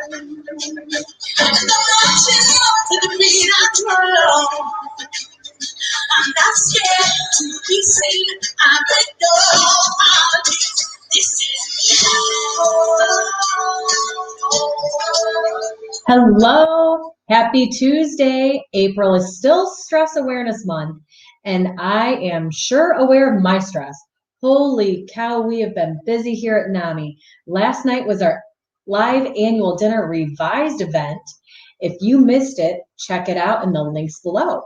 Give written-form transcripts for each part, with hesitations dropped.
I'm not scared to be seen. I let go of this is Hello, happy Tuesday. April is still Stress Awareness Month, and I am sure aware of my stress. Holy cow, we have been busy here at NAMI. Last night was our live annual dinner revised event. If you missed it, check it out in the links below.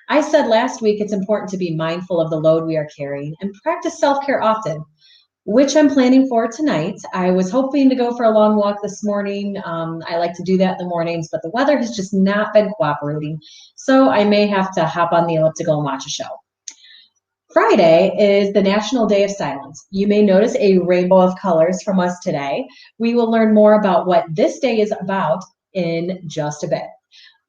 I said last week it's important to be mindful of the load we are carrying and practice self-care often, which I'm planning for tonight. I was hoping to go for a long walk this morning. I like to do that in the mornings, but the weather has just not been cooperating, so I may have to hop on the elliptical and watch a show. Friday is the National Day of Silence. You may notice a rainbow of colors from us today. We will learn more about what this day is about in just a bit.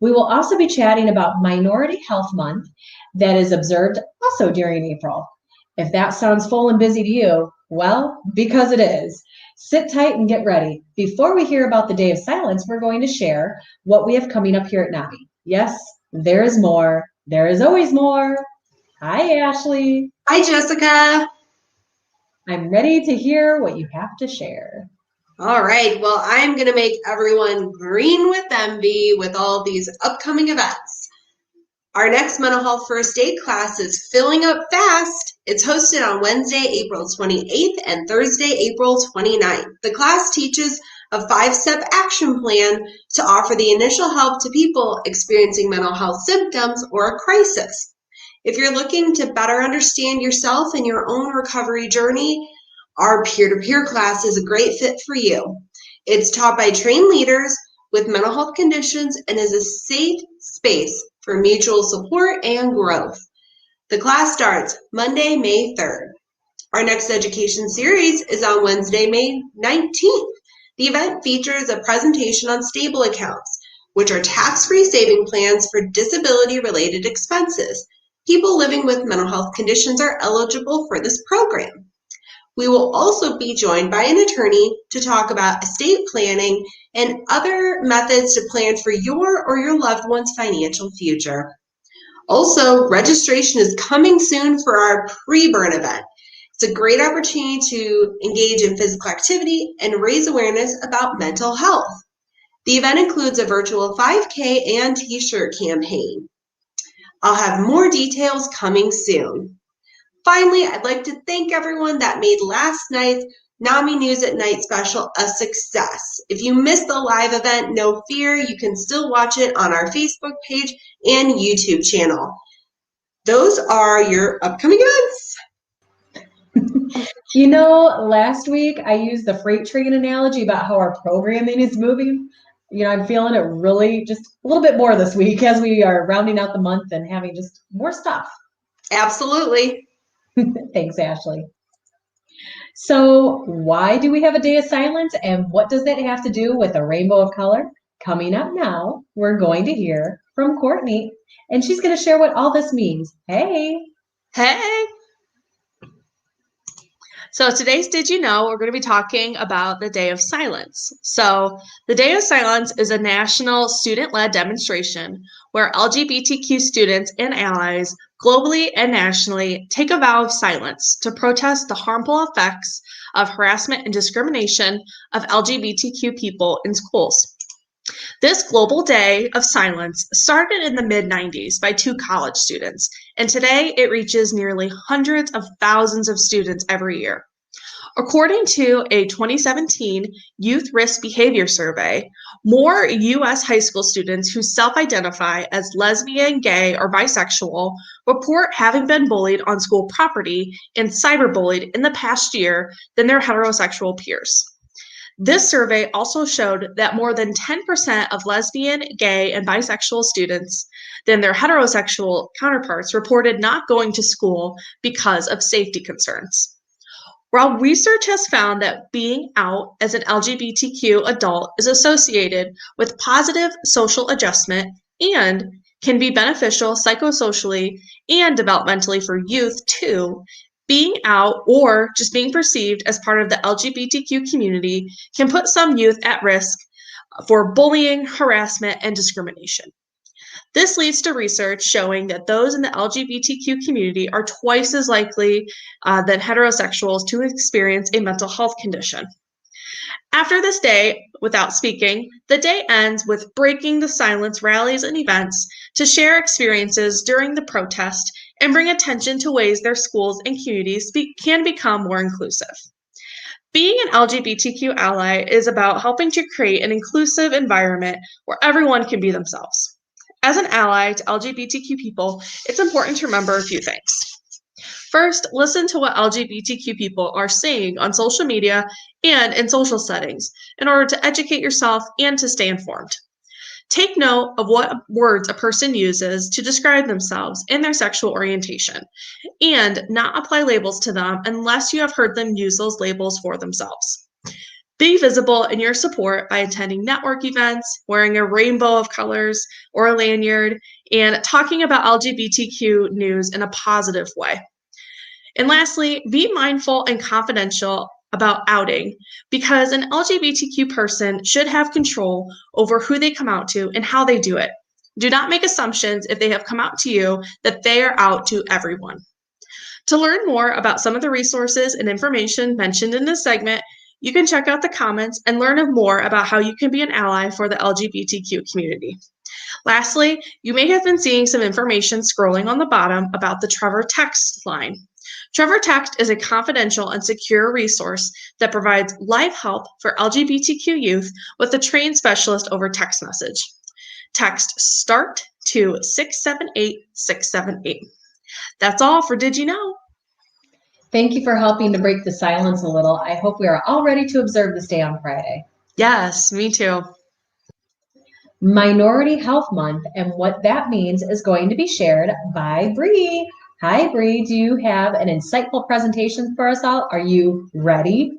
We will also be chatting about Minority Health Month that is observed also during April. If that sounds full and busy to you, well, because it is. Sit tight and get ready. Before we hear about the Day of Silence, we're going to share what we have coming up here at NAMI. Yes, there is more. There is always more. Hi, Ashley. Hi, Jessica. I'm ready to hear what you have to share. All right, well, I'm going to make everyone green with envy with all these upcoming events. Our next Mental Health First Aid class is filling up fast. It's hosted on Wednesday, April 28th and Thursday, April 29th. The class teaches a 5-step action plan to offer the initial help to people experiencing mental health symptoms or a crisis. If you're looking to better understand yourself and your own recovery journey, our peer-to-peer class is a great fit for you. It's taught by trained leaders with mental health conditions and is a safe space for mutual support and growth. The class starts Monday, May 3rd. Our next education series is on Wednesday, May 19th. The event features a presentation on stable accounts, which are tax-free saving plans for disability-related expenses. People living with mental health conditions are eligible for this program. We will also be joined by an attorney to talk about estate planning and other methods to plan for your or your loved one's financial future. Also, registration is coming soon for our PreBurn event. It's a great opportunity to engage in physical activity and raise awareness about mental health. The event includes a virtual 5K and t-shirt campaign. I'll have more details coming soon. Finally, I'd like to thank everyone that made last night's NAMI News at Night special a success. If you missed the live event, no fear, you can still watch it on our Facebook page and YouTube channel. Those are your upcoming events. You know, last week I used the freight train analogy about how our programming is moving. You know, I'm feeling it really just a little bit more this week as we are rounding out the month and having just more stuff. Absolutely. Thanks, Ashley. So why do we have a day of silence, and what does that have to do with a rainbow of color? Coming up now, we're going to hear from Courtney, and she's going to share what all this means. Hey. Hey. So today's Did You Know, we're going to be talking about the Day of Silence. So the Day of Silence is a national student-led demonstration where LGBTQ students and allies globally and nationally take a vow of silence to protest the harmful effects of harassment and discrimination of LGBTQ people in schools. This global day of silence started in the mid-90s by 2 college students, and today it reaches nearly hundreds of thousands of students every year. According to a 2017 Youth Risk Behavior Survey, more U.S. high school students who self-identify as lesbian, gay, or bisexual report having been bullied on school property and cyberbullied in the past year than their heterosexual peers. This survey also showed that more than 10% of lesbian, gay, and bisexual students than their heterosexual counterparts reported not going to school because of safety concerns. While research has found that being out as an LGBTQ adult is associated with positive social adjustment and can be beneficial psychosocially and developmentally for youth too, being out or just being perceived as part of the LGBTQ community can put some youth at risk for bullying, harassment, and discrimination. This leads to research showing that those in the LGBTQ community are twice as likely than heterosexuals to experience a mental health condition. After this day, without speaking, the day ends with breaking the silence rallies and events to share experiences during the protest and bring attention to ways their schools and communities can become more inclusive. Being an LGBTQ ally is about helping to create an inclusive environment where everyone can be themselves. As an ally to LGBTQ people, it's important to remember a few things. First, listen to what LGBTQ people are saying on social media and in social settings in order to educate yourself and to stay informed. Take note of what words a person uses to describe themselves and their sexual orientation, and not apply labels to them unless you have heard them use those labels for themselves. Be visible in your support by attending network events, wearing a rainbow of colors or a lanyard, and talking about LGBTQ news in a positive way. And lastly, be mindful and confidential about outing, because an LGBTQ person should have control over who they come out to and how they do it. Do not make assumptions if they have come out to you that they are out to everyone. To learn more about some of the resources and information mentioned in this segment, you can check out the comments and learn more about how you can be an ally for the LGBTQ community. Lastly, you may have been seeing some information scrolling on the bottom about the Trevor text line. Trevor Text is a confidential and secure resource that provides live help for LGBTQ youth with a trained specialist over text message. Text START to 678-678. That's all for Did You Know? Thank you for helping to break the silence a little. I hope we are all ready to observe this day on Friday. Yes, me too. Minority Health Month and what that means is going to be shared by Bree. Hi, Bree. Do you have an insightful presentation for us all? Are you ready?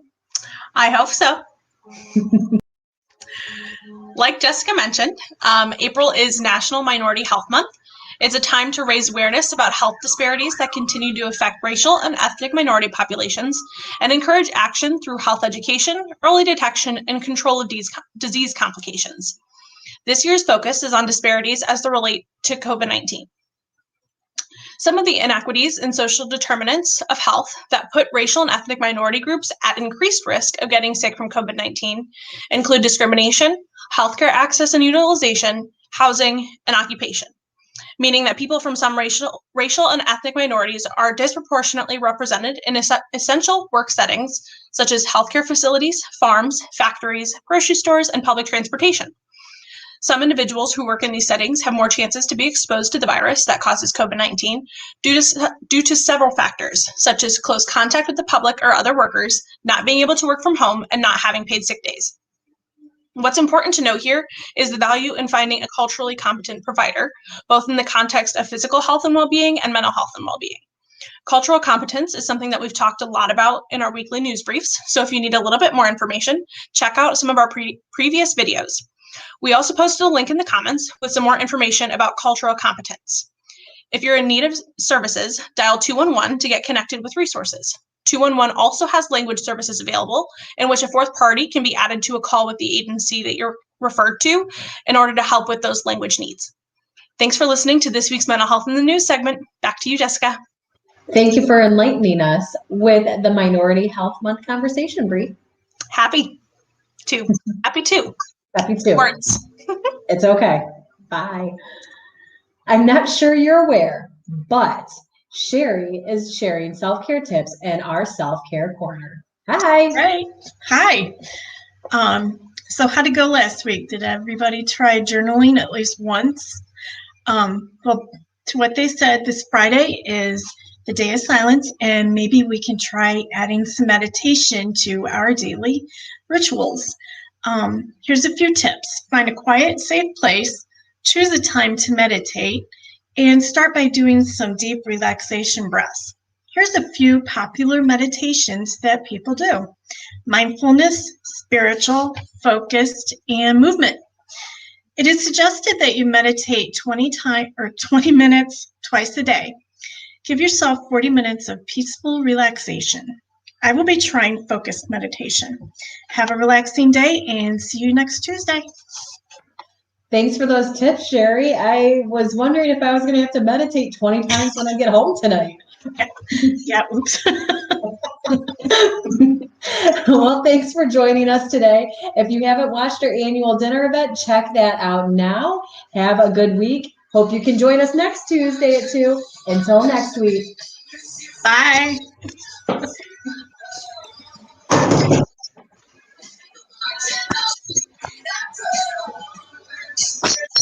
I hope so. Like Jessica mentioned, April is National Minority Health Month. It's a time to raise awareness about health disparities that continue to affect racial and ethnic minority populations and encourage action through health education, early detection, and control of disease complications. This year's focus is on disparities as they relate to COVID-19. Some of the inequities and social determinants of health that put racial and ethnic minority groups at increased risk of getting sick from COVID-19 include discrimination, healthcare access and utilization, housing, and occupation, meaning that people from some racial and ethnic minorities are disproportionately represented in essential work settings such as healthcare facilities, farms, factories, grocery stores, and public transportation. Some individuals who work in these settings have more chances to be exposed to the virus that causes COVID-19 due to several factors, such as close contact with the public or other workers, not being able to work from home, and not having paid sick days. What's important to note here is the value in finding a culturally competent provider, both in the context of physical health and well-being and mental health and well-being. Cultural competence is something that we've talked a lot about in our weekly news briefs, so if you need a little bit more information, check out some of our previous videos. We also posted a link in the comments with some more information about cultural competence. If you're in need of services, dial 211 to get connected with resources. 211 also has language services available in which a fourth party can be added to a call with the agency that you're referred to in order to help with those language needs. Thanks for listening to this week's Mental Health in the News segment. Back to you, Jessica. Thank you for enlightening us with the Minority Health Month conversation, Bree. Happy to. Happy too. Words. It's okay. Bye. I'm not sure you're aware, but Shari is sharing self-care tips in our self-care corner. Hi. Right. Hi. So how'd it go last week? Did everybody try journaling at least once? Well, to what they said, this Friday is the Day of Silence, and maybe we can try adding some meditation to our daily rituals. Here's a few tips. Find a quiet, safe place, choose a time to meditate, and start by doing some deep relaxation breaths. Here's a few popular meditations that people do: mindfulness, spiritual, focused, and movement. It is suggested that you meditate 20 minutes twice a day. Give yourself 40 minutes of peaceful relaxation. I will be trying focused meditation. Have a relaxing day and see you next Tuesday. Thanks for those tips, Shari. I was wondering if I was going to have to meditate 20 times when I get home tonight. Yeah, oops. Well, thanks for joining us today. If you haven't watched our annual dinner event, check that out now. Have a good week. Hope you can join us next Tuesday at 2. Until next week. Bye.